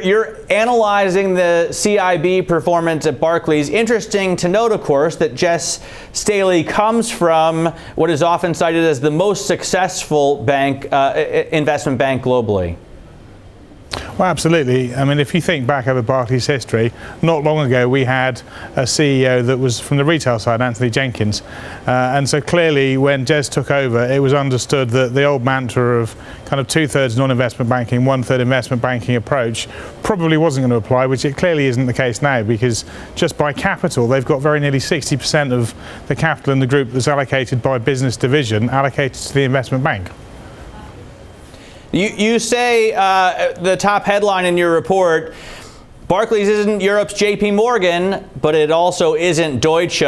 You're analyzing the CIB performance at Barclays. Interesting to note, of course, that Jess Staley comes from what is often cited as the most successful bank, investment bank globally. Well, absolutely. I mean, if you think back over Barclays' history, not long ago we had a CEO that was from the retail side, Anthony Jenkins. And so clearly when Jez took over, it was understood that the old mantra of kind of 2/3 non-investment banking, 1/3 investment banking approach probably wasn't going to apply, which it clearly isn't the case now, because just by capital, they've got very nearly 60% of the capital in the group that's allocated by business division allocated to the investment bank. You say the top headline in your report, Barclays isn't Europe's JPMorgan, but it also isn't Deutsche.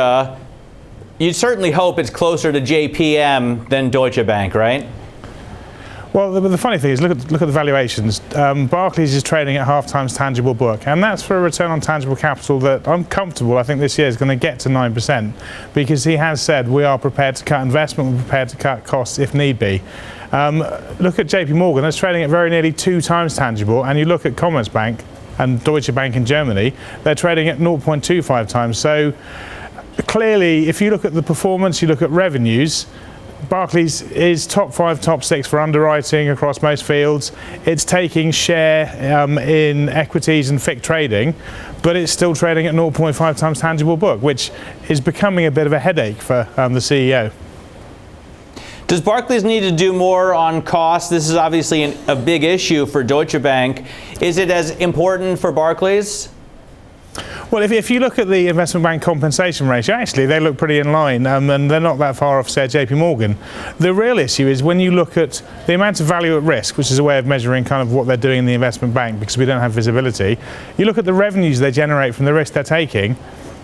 You'd certainly hope it's closer to JPM than Deutsche Bank, right? Well, the funny thing is, look at the valuations. Barclays is trading at half times tangible book, and that's for a return on tangible capital that I'm comfortable, I think this year is going to get to 9%, because he has said we are prepared to cut investment, we're prepared to cut costs if need be. Look at JPMorgan, that's trading at very nearly 2 times tangible, and you look at Commerzbank and Deutsche Bank in Germany, they're trading at 0.25 times. So clearly, if you look at the performance, you look at revenues, Barclays is top 5, top 6 for underwriting across most fields. It's taking share in equities and FICC trading, but it's still trading at 0.5 times tangible book, which is becoming a bit of a headache for the CEO. Does Barclays need to do more on costs? This is obviously a big issue for Deutsche Bank. Is it as important for Barclays? Well, if you look at the investment bank compensation ratio, actually they look pretty in line, and they're not that far off, say, JPMorgan. The real issue is when you look at the amount of value at risk, which is a way of measuring kind of what they're doing in the investment bank, because we don't have visibility. You look at the revenues they generate from the risk they're taking.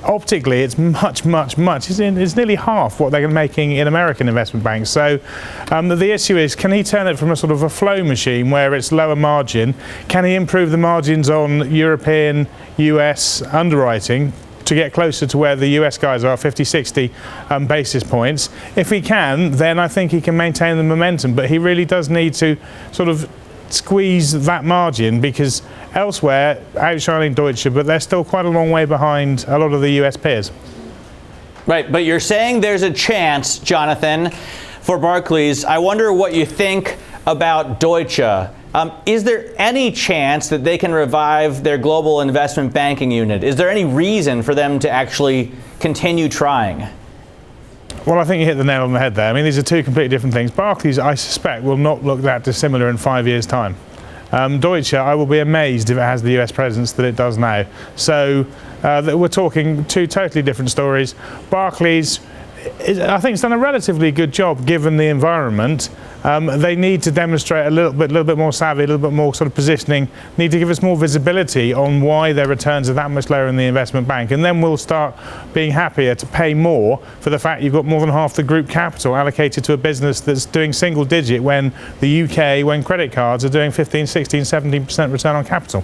Optically, it's much. It's nearly half what they're making in American investment banks. So the issue is, can he turn it from a sort of a flow machine where it's lower margin? Can he improve the margins on European, US underwriting to get closer to where the US guys are, 50, 60 basis points? If he can, then I think he can maintain the momentum. But he really does need to sort of squeeze that margin, because elsewhere outshining Deutsche, but they're still quite a long way behind a lot of the US peers. Right, but you're saying there's a chance, Jonathan, for Barclays. I wonder what you think about Deutsche. Is there any chance that they can revive their global investment banking unit? Is there any reason for them to actually continue trying? Well, I think you hit the nail on the head there. I mean, these are two completely different things. Barclays, I suspect, will not look that dissimilar in 5 years' time. Deutsche, I will be amazed if it has the US presence that it does now. So we're talking two totally different stories. Barclays, I think, has done a relatively good job given the environment. They need to demonstrate a little bit more savvy, a little bit more sort of positioning, need to give us more visibility on why their returns are that much lower in the investment bank. And then we'll start being happier to pay more for the fact you've got more than half the group capital allocated to a business that's doing single digit when the UK, when credit cards are doing 15, 16, 17% return on capital.